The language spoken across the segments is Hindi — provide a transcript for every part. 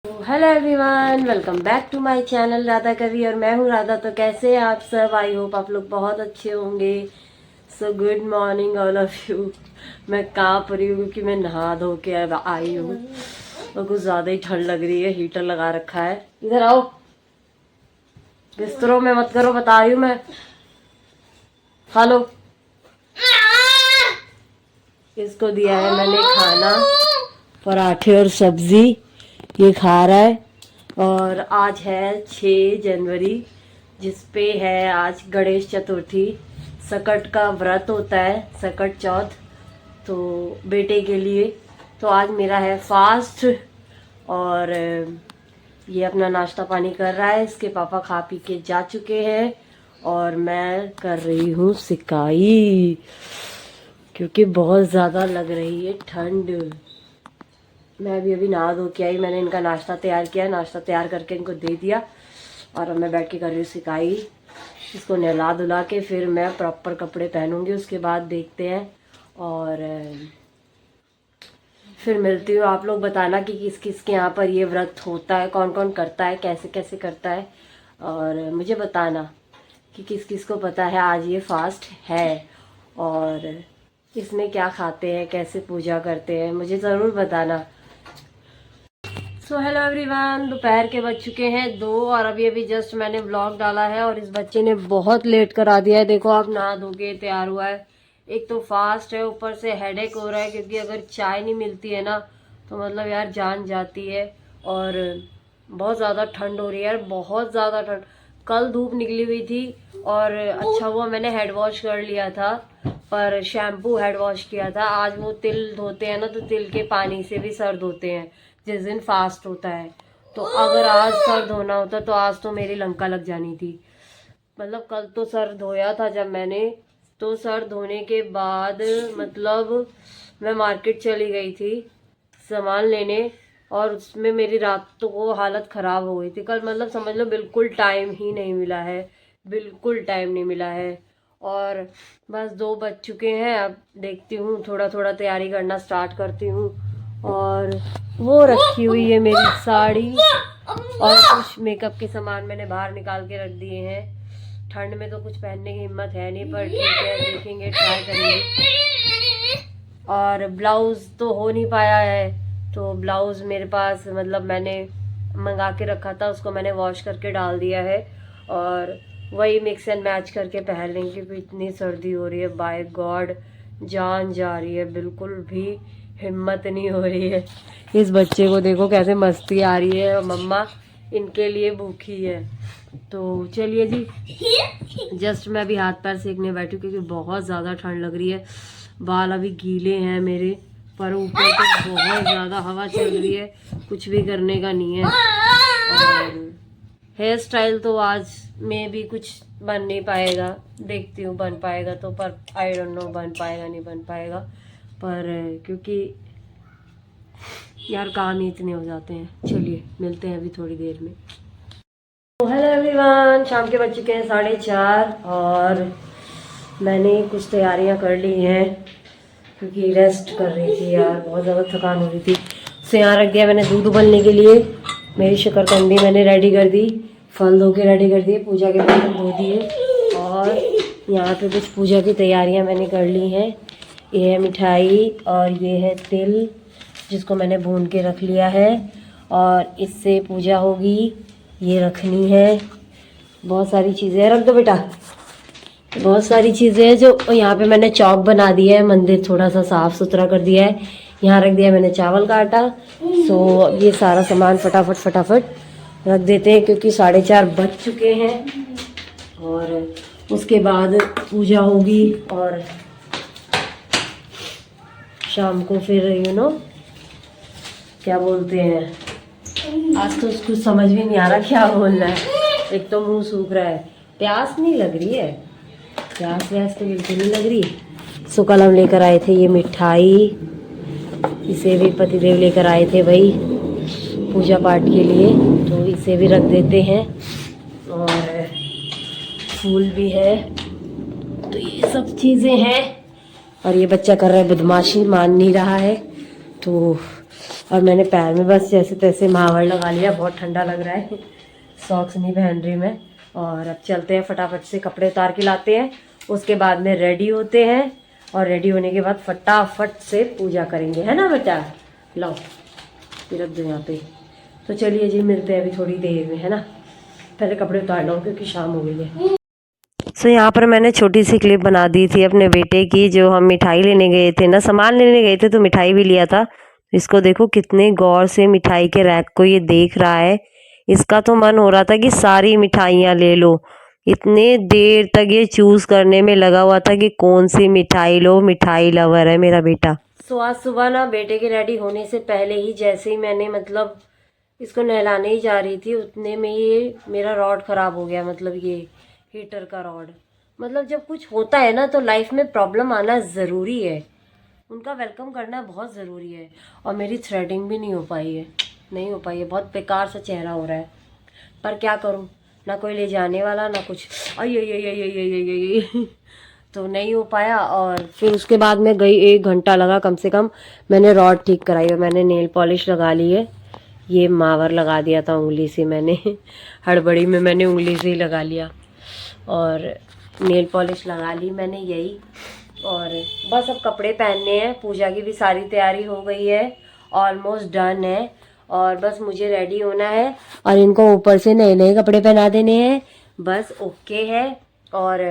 Hello everyone, welcome back to my channel Radha Kavi. और मैं हूँ राधा। तो कैसे हैं आप सब? आई होप आप लोग बहुत अच्छे होंगे। So good morning all of you. मैं काँप रही हूँ क्योंकि मैं नहा धो के अब आई हूँ और कुछ ज़्यादा ही ठंड लग रही है। हीटर लगा रखा है। इधर आओ, बिस्तरों में मत करो, बता रही हूँ मैं। खा लो। इसको दिया है मैंने खाना, पराठे और सब्जी। ये खा रहा है। और आज है 6 जनवरी, जिसपे है आज गणेश चतुर्थी। सकट का व्रत होता है, सकट चौथ, तो बेटे के लिए। तो आज मेरा है फास्ट। और ये अपना नाश्ता पानी कर रहा है। इसके पापा खा पी के जा चुके हैं और मैं कर रही हूँ सिकाई, क्योंकि बहुत ज़्यादा लग रही है ठंड। मैं अभी नहा धो के आई। मैंने इनका नाश्ता तैयार किया, नाश्ता तैयार करके इनको दे दिया और अब मैं बैठ के कर रही हूँ सिकाई। इसको नहला धुला के फिर मैं प्रॉपर कपड़े पहनूंगी। उसके बाद देखते हैं और फिर मिलती हूँ। आप लोग बताना कि किस किस के यहाँ पर ये व्रत होता है, कौन कौन करता है, कैसे कैसे करता है। और मुझे बताना कि किस किस को पता है आज ये फास्ट है और इसमें क्या खाते हैं, कैसे पूजा करते हैं, मुझे ज़रूर बताना। सो हेलो एवरीवन, दोपहर के बज चुके हैं 2 और अभी जस्ट मैंने व्लॉग डाला है और इस बच्चे ने बहुत लेट करा दिया है। देखो, आप नहा धो के तैयार हुआ है। एक तो फास्ट है, ऊपर से हेडेक हो रहा है क्योंकि अगर चाय नहीं मिलती है ना तो मतलब यार जान जाती है। और बहुत ज़्यादा ठंड हो रही है यार, बहुत ज़्यादा ठंड। कल धूप निकली हुई थी और अच्छा हुआ मैंने हेड वॉश कर लिया था, पर शैम्पू हेड वॉश किया था। आज वो तिल धोते हैं ना, तो तिल के पानी से भी सर धोते हैं जिस दिन फास्ट होता है। तो अगर आज सर धोना होता तो आज तो मेरी लंका लग जानी थी। मतलब कल तो सर धोया था जब मैंने, तो सर धोने के बाद मतलब मैं मार्केट चली गई थी सामान लेने और उसमें मेरी रात तो वो हालत ख़राब हो गई थी कल। मतलब समझ लो बिल्कुल टाइम ही नहीं मिला है, बिल्कुल टाइम नहीं मिला है। और बस 2 बज चुके हैं। अब देखती हूँ, थोड़ा थोड़ा तैयारी करना स्टार्ट करती हूँ। और वो रखी हुई है मेरी साड़ी और कुछ मेकअप के सामान मैंने बाहर निकाल के रख दिए हैं। ठंड में तो कुछ पहनने की हिम्मत है नहीं, पर ठीक है, देखेंगे, ट्राई करेंगे। और ब्लाउज़ तो हो नहीं पाया है, तो ब्लाउज़ मेरे पास मतलब मैंने मंगा के रखा था, उसको मैंने वॉश करके डाल दिया है और वही मिक्स एंड मैच करके पहन लेंगे क्योंकि इतनी सर्दी हो रही है। बाय गॉड जान जा रही है, बिल्कुल भी हिम्मत नहीं हो रही है। इस बच्चे को देखो कैसे मस्ती आ रही है और मम्मा इनके लिए भूखी है। तो चलिए जी, जस्ट मैं अभी हाथ पैर सेकने बैठी क्योंकि बहुत ज़्यादा ठंड लग रही है। बाल अभी गीले हैं मेरे, पर ऊपर तो बहुत ज़्यादा हवा चल रही है, कुछ भी करने का नहीं है। और हेयर स्टाइल तो आज में भी कुछ बन नहीं पाएगा, देखती हूँ बन पाएगा तो, पर आई डोंट नो बन पाएगा नहीं बन पाएगा। पर क्योंकि यार काम ही इतने हो जाते हैं। चलिए मिलते हैं अभी थोड़ी देर में। हेलो एवरीवन, शाम के बज चुके हैं 4:30 और मैंने कुछ तैयारियां कर ली हैं क्योंकि रेस्ट कर रही थी यार, बहुत ज़्यादा थकान हो रही थी। तो यहाँ रख दिया मैंने दूध उबलने के लिए। मेरी शकरकंदी मैंने रेडी कर दी, फल धो के रेडी कर दिए, पूजा के बर्तन धो दिए और यहाँ पे कुछ पूजा की तैयारियां मैंने कर ली हैं। ये है मिठाई और ये है तिल जिसको मैंने भून के रख लिया है और इससे पूजा होगी। ये रखनी है, बहुत सारी चीज़ें रख दो बेटा, बहुत सारी चीज़ें हैं। जो यहाँ पे मैंने चौक बना दिया है, मंदिर थोड़ा सा साफ़ सुथरा कर दिया है। यहाँ रख दिया मैंने चावल का आटा। सो ये सारा सामान फटाफट फटाफट रख देते हैं क्योंकि 4:30 बज चुके हैं और उसके बाद पूजा होगी और शाम को फिर क्या बोलते हैं, आज तो कुछ समझ भी नहीं आ रहा क्या बोलना है। एक तो मुंह सूख रहा है, प्यास नहीं लग रही है, प्यास व्यास तो बिल्कुल नहीं लग रही। सो कल हम लेकर आए थे ये मिठाई, इसे भी पतिदेव लेकर आए थे भाई पूजा पाठ के लिए, तो इसे भी रख देते हैं। और फूल भी है, तो ये सब चीज़ें हैं। और ये बच्चा कर रहा है बदमाशी, मान नहीं रहा है, तो और मैंने पैर में बस जैसे तैसे मावर लगा लिया, बहुत ठंडा लग रहा है। सॉक्स नहीं पहन रही मैं। और अब चलते हैं, फटाफट से कपड़े उतार के लाते हैं, उसके बाद में रेडी होते हैं और रेडी होने के बाद फटाफट से पूजा करेंगे, है ना बेटा। लाओ रख दो यहाँ पे। तो चलिए जी, मिलते हैं अभी थोड़ी देर में, है ना। पहले कपड़े उतार लो क्योंकि शाम हो गई है। सो यहाँ पर मैंने छोटी सी क्लिप बना दी थी अपने बेटे की, जो हम मिठाई लेने गए थे ना, सामान लेने गए थे तो मिठाई भी लिया था। इसको देखो कितने गौर से मिठाई के रैक को ये देख रहा है। इसका तो मन हो रहा था कि सारी मिठाइयाँ ले लो। इतने देर तक ये चूज करने में लगा हुआ था कि कौन सी मिठाई लो। मिठाई लवर है मेरा बेटा। सो आज सुबह ना बेटे के रेडी होने से पहले ही, जैसे ही मैंने मतलब इसको नहलाने ही जा रही थी, उतने में ये मेरा रॉड ख़राब हो गया, मतलब ये हीटर का रॉड। मतलब जब कुछ होता है ना तो लाइफ में प्रॉब्लम आना ज़रूरी है, उनका वेलकम करना बहुत ज़रूरी है। और मेरी थ्रेडिंग भी नहीं हो पाई है, नहीं हो पाई है, बहुत बेकार सा चेहरा हो रहा है। पर क्या करूँ, ना कोई ले जाने वाला ना कुछ। तो नहीं हो पाया। और फिर उसके बाद मैं गई, 1 घंटा लगा कम से कम। मैंने रॉड ठीक कराई और मैंने नेल पॉलिश लगा ली है। ये मावर लगा दिया था उंगली से मैंने हड़बड़ी में मैंने उंगली से ही लगा लिया। और नेल पॉलिश लगा ली मैंने यही। और बस अब कपड़े पहनने हैं। पूजा की भी सारी तैयारी हो गई है, ऑलमोस्ट डन है। और बस मुझे रेडी होना है और इनको ऊपर से नए नए कपड़े पहना देने हैं, बस ओके है। और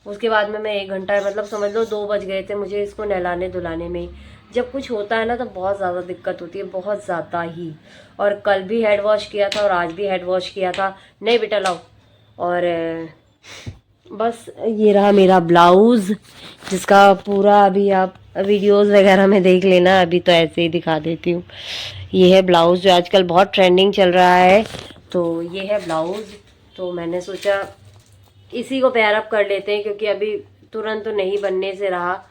उसके बाद में मैं 1 घंटा, मतलब समझ लो 2 बज गए थे मुझे इसको नहलाने धुलाने में। जब कुछ होता है ना तो बहुत ज़्यादा दिक्कत होती है, बहुत ज़्यादा ही। और कल भी हेड वॉश किया था और आज भी हेड वॉश किया था। नहीं बेटा लाओ। और बस ये रहा मेरा ब्लाउज़, जिसका पूरा अभी आप वीडियोस वगैरह में देख लेना, अभी तो ऐसे ही दिखा देती हूँ। ये है ब्लाउज़ जो आजकल बहुत ट्रेंडिंग चल रहा है, तो ये है ब्लाउज़। तो मैंने सोचा इसी को पेयर अप कर लेते हैं, क्योंकि अभी तुरंत तो नहीं बनने से रहा।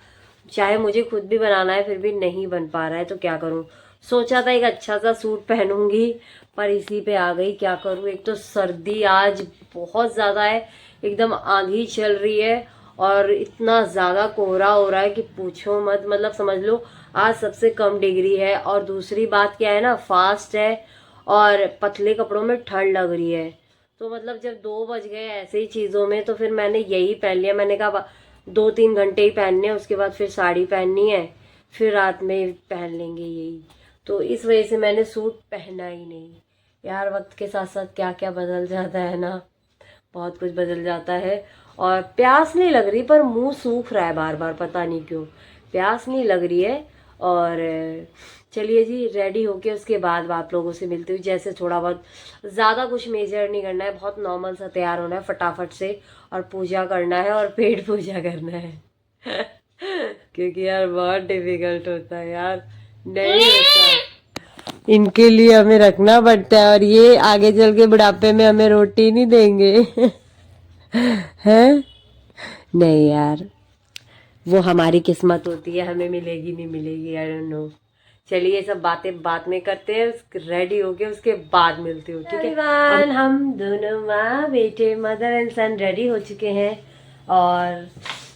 चाहे मुझे खुद भी बनाना है फिर भी नहीं बन पा रहा है, तो क्या करूं। सोचा था एक अच्छा सा सूट पहनूंगी, पर इसी पे आ गई। क्या करूं, एक तो सर्दी आज बहुत ज़्यादा है, एकदम आंधी चल रही है और इतना ज़्यादा कोहरा हो रहा है कि पूछो मत। मतलब समझ लो आज सबसे कम डिग्री है। और दूसरी बात क्या है ना, फास्ट है और पतले कपड़ों में ठंड लग रही है। तो मतलब जब 2 बज गए ऐसे ही चीज़ों में, तो फिर मैंने यही पहन लिया। मैंने कहा 2-3 घंटे ही पहनने हैं, उसके बाद फिर साड़ी पहननी है, फिर रात में पहन लेंगे यही। तो इस वजह से मैंने सूट पहना ही नहीं। यार वक्त के साथ साथ क्या क्या बदल जाता है ना, बहुत कुछ बदल जाता है। और प्यास नहीं लग रही, पर मुंह सूख रहा है बार बार, पता नहीं क्यों। प्यास नहीं लग रही है। और चलिए जी, रेडी होके उसके बाद आप लोगों से मिलती हूँ। जैसे थोड़ा बहुत, ज़्यादा कुछ मेजर नहीं करना है, बहुत नॉर्मल सा तैयार होना है फटाफट से, और पूजा करना है और पेट पूजा करना है क्योंकि यार बहुत डिफिकल्ट होता है यार, नहीं होता। इनके लिए हमें रखना पड़ता है, और ये आगे चल के बुढ़ापे में हमें रोटी नहीं देंगे हैं। नहीं यार, वो हमारी किस्मत होती है, हमें मिलेगी नहीं मिलेगी, आई डोंट नो। चलिए सब बातें बाद में करते हैं, रेडी होके उसके बाद मिलती हूँ, ठीक है। हम दोनों माँ बेटे, मदर एंड सन रेडी हो चुके हैं। और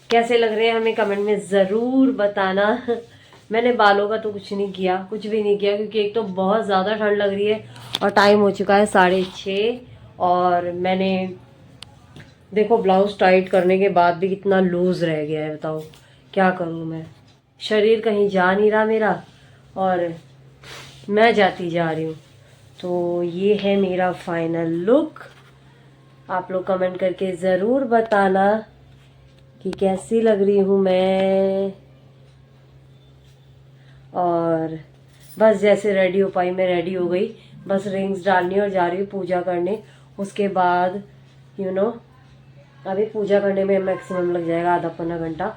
कैसे लग रहे हैं हमें कमेंट में ज़रूर बताना मैंने बालों का तो कुछ नहीं किया, कुछ भी नहीं किया, क्योंकि एक तो बहुत ज़्यादा ठंड लग रही है और टाइम हो चुका है 6:30। और मैंने देखो ब्लाउज टाइट करने के बाद भी कितना लूज रह गया है, बताओ क्या करूँ मैं। शरीर कहीं जा नहीं रहा मेरा और मैं जाती जा रही हूँ। तो ये है मेरा फाइनल लुक। आप लोग कमेंट करके ज़रूर बताना कि कैसी लग रही हूँ मैं। और बस जैसे रेडी हो पाई मैं रेडी हो गई, बस रिंग्स डालनी और जा रही हूँ पूजा करने। उसके बाद अभी पूजा करने में मैक्सिमम लग जाएगा आधा पौना घंटा।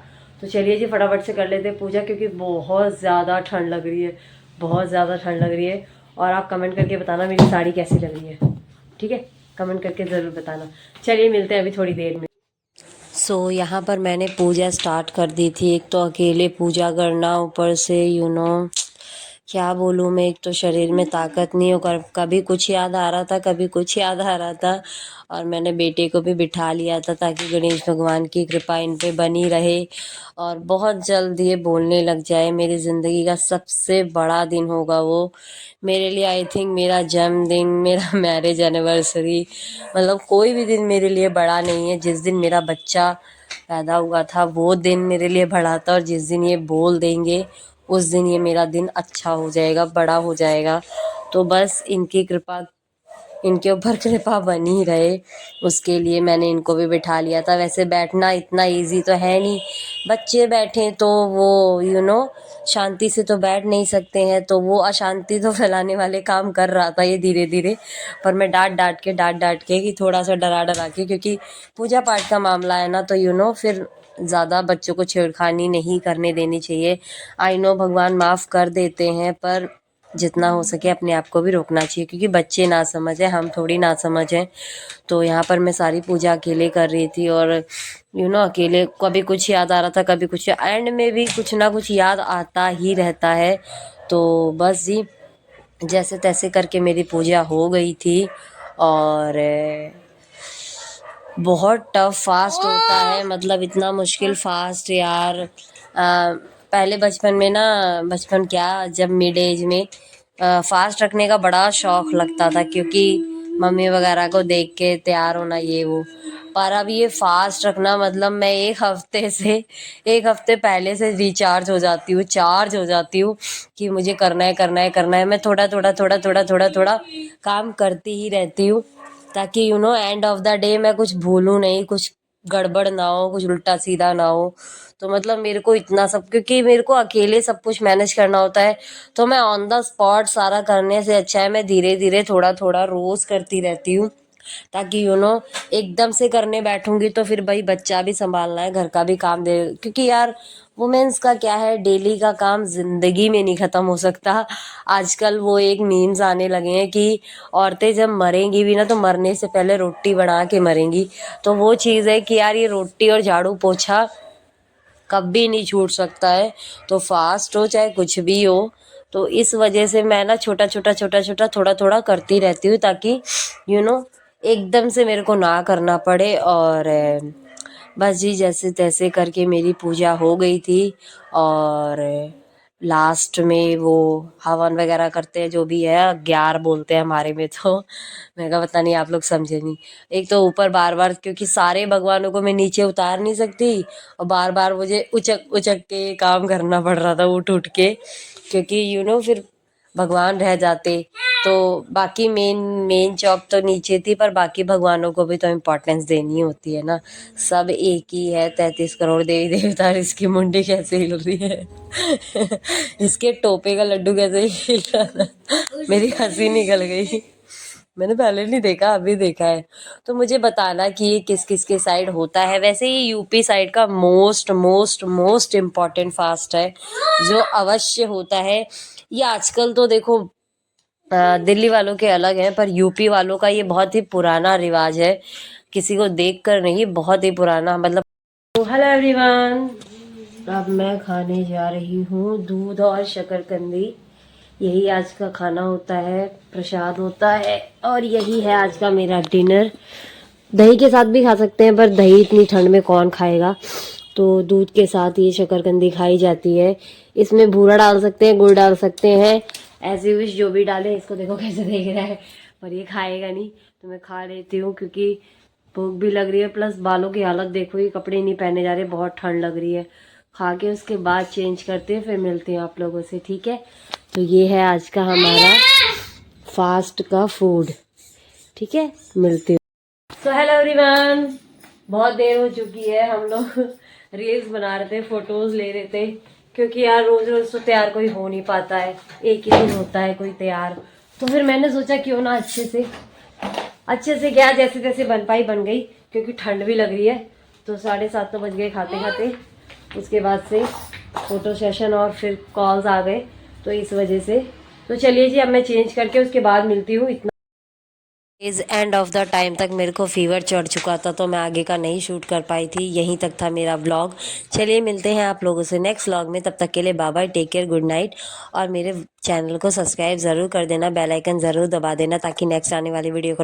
तो चलिए जी फटाफट से कर लेते हैं पूजा, क्योंकि बहुत ज़्यादा ठंड लग रही है, बहुत ज़्यादा ठंड लग रही है। और आप कमेंट करके बताना मेरी साड़ी कैसी लग रही है, ठीक है, कमेंट करके ज़रूर बताना। चलिए मिलते हैं अभी थोड़ी देर में। सो यहाँ पर मैंने पूजा स्टार्ट कर दी थी। एक तो अकेले पूजा करना, ऊपर से क्या बोलूँ मैं, एक तो शरीर में ताकत नहीं हो कर, कभी कुछ याद आ रहा था, कभी कुछ याद आ रहा था। और मैंने बेटे को भी बिठा लिया था ताकि गणेश भगवान की कृपा इन पे बनी रहे और बहुत जल्द ये बोलने लग जाए। मेरी ज़िंदगी का सबसे बड़ा दिन होगा वो मेरे लिए। आई थिंक मेरा जन्मदिन, मेरा मैरिज एनिवर्सरी, मतलब कोई भी दिन मेरे लिए बड़ा नहीं है। जिस दिन मेरा बच्चा पैदा हुआ था वो दिन मेरे लिए बड़ा था, और जिस दिन ये बोल देंगे उस दिन ये मेरा दिन अच्छा हो जाएगा, बड़ा हो जाएगा। तो बस इनकी कृपा, इनके ऊपर कृपा बनी रहे, उसके लिए मैंने इनको भी बिठा लिया था। वैसे बैठना इतना इजी तो है नहीं, बच्चे बैठे तो वो शांति से तो बैठ नहीं सकते हैं, तो वो अशांति तो फैलाने वाले काम कर रहा था ये धीरे धीरे। पर मैं डांट डांट के कि थोड़ा सा डरा डरा के, क्योंकि पूजा पाठ का मामला है ना, तो फिर ज़्यादा बच्चों को छेड़खानी नहीं करने देनी चाहिए। आई नो भगवान माफ़ कर देते हैं, पर जितना हो सके अपने आप को भी रोकना चाहिए, क्योंकि बच्चे ना समझ है, हम थोड़ी ना समझ हैं। तो यहाँ पर मैं सारी पूजा अकेले कर रही थी, और अकेले कभी कुछ याद आ रहा था, कभी कुछ, एंड में भी कुछ ना कुछ याद आता ही रहता है। तो बस जी, जैसे तैसे करके मेरी पूजा हो गई थी। और बहुत टफ फास्ट होता है, मतलब इतना मुश्किल फास्ट यार। पहले बचपन में ना, बचपन क्या, जब मिड एज में फास्ट रखने का बड़ा शौक लगता था, क्योंकि मम्मी वगैरह को देख के तैयार होना ये वो। पर अब ये फास्ट रखना, मतलब मैं एक हफ्ते पहले से रिचार्ज हो जाती हूँ, चार्ज हो जाती हूँ कि मुझे करना है करना है करना है। मैं थोड़ा थोड़ा थोड़ा थोड़ा थोड़ा थोड़ा काम करती ही रहती हूँ, ताकि एंड ऑफ द डे मैं कुछ भूलूं नहीं, कुछ गड़बड़ ना हो, कुछ उल्टा सीधा ना हो। तो मतलब मेरे को इतना सब, क्योंकि मेरे को अकेले सब कुछ मैनेज करना होता है, तो मैं ऑन द स्पॉट सारा करने से अच्छा है मैं धीरे धीरे थोड़ा थोड़ा रोज करती रहती हूँ। ताकि एकदम से करने बैठूंगी तो फिर भाई बच्चा भी संभालना है, घर का भी काम दे, क्योंकि यार वुमेन्स का क्या है, डेली का काम जिंदगी में नहीं खत्म हो सकता। आजकल वो एक मीम्स आने लगे हैं कि औरतें जब मरेंगी भी ना, तो मरने से पहले रोटी बना के मरेंगी। तो वो चीज़ है कि यार ये रोटी और झाड़ू पोछा कभी नहीं छूट सकता है। तो फास्ट हो चाहे कुछ भी हो, तो इस वजह से मैं ना छोटा छोटा छोटा छोटा थोड़ा थोड़ा करती रहती हूँ, ताकि एकदम से मेरे को ना करना पड़े। और बस जी, जैसे तैसे करके मेरी पूजा हो गई थी। और लास्ट में वो हवन वगैरह करते हैं, जो भी है, ग्यार बोलते हैं हमारे में। तो मैं कहा पता नहीं आप लोग समझे नहीं। एक तो ऊपर बार बार, क्योंकि सारे भगवानों को मैं नीचे उतार नहीं सकती, और बार बार मुझे उचक उचक के काम करना पड़ रहा था, उठ उठ के, क्योंकि फिर भगवान रह जाते तो बाकी मेन मेन चौक तो नीचे थी, पर बाकी भगवानों को भी तो इम्पोर्टेंस देनी होती है ना। सब एक ही है, 33 करोड़ देवी देवता, और इसकी मुंडी कैसे हिल रही है इसके टोपे का लड्डू कैसे हिल रहा था, मेरी हंसी निकल गई। मैंने पहले नहीं देखा, अभी देखा है। तो मुझे बताना कि ये किस किस के साइड होता है। वैसे ये यूपी साइड का most most most important fast है, जो अवश्य होता है। ये आजकल तो देखो दिल्ली वालों के अलग है, पर यूपी वालों का ये बहुत ही पुराना रिवाज है, किसी को देख कर नहीं, बहुत ही पुराना, मतलब। हेलो एवरीवन, अब मैं खाने जा रही हूँ दूध और शकरकंदी। यही आज का खाना होता है, प्रसाद होता है, और यही है आज का मेरा डिनर। दही के साथ भी खा सकते हैं, पर दही इतनी ठंड में कौन खाएगा, तो दूध के साथ ये शकरकंदी खाई जाती है। इसमें भूरा डाल सकते हैं, गुड़ डाल सकते हैं, ऐसे विश जो भी डालें। इसको देखो कैसे देख रहा है, पर ये खाएगा नहीं, तो मैं खा लेती हूँ, क्योंकि भूख भी लग रही है, प्लस बालों की हालत देखो, ये कपड़े नहीं पहने जा रहे, बहुत ठंड लग रही है। खा के उसके बाद चेंज करते हैं, फिर मिलते हैं आप लोगों से, ठीक है। तो ये है आज का हमारा फास्ट का फूड, ठीक है, मिलते हैं। सो हेलो एवरीवन, बहुत देर हो चुकी है, हम लोग रील्स बना रहे थे, फोटोज ले रहे थे, क्योंकि यार रोज रोज तो तैयार कोई हो नहीं पाता है, एक ही दिन होता है कोई तैयार। तो फिर मैंने सोचा क्यों ना अच्छे से क्या, जैसे जैसे बन पाई बन गई, क्योंकि ठंड भी लग रही है। तो 7:30 तो बज गए खाते खाते, उसके बाद से फोटो सेशन और फिर कॉल्स आ गए, तो इस वजह से। तो चलिए जी, अब मैं चेंज करके उसके बाद मिलती हूँ। इतना इस एंड ऑफ द टाइम तक मेरे को फीवर चढ़ चुका था, तो मैं आगे का नहीं शूट कर पाई थी। यहीं तक था मेरा व्लॉग। चलिए मिलते हैं आप लोगों से नेक्स्ट व्लॉग में। तब तक के लिए bye bye, take care, good night. और मेरे चैनल को सब्सक्राइब ज़रूर कर देना, बेल आइकन ज़रूर दबा देना, ताकि नेक्स्ट आने वाली वीडियो को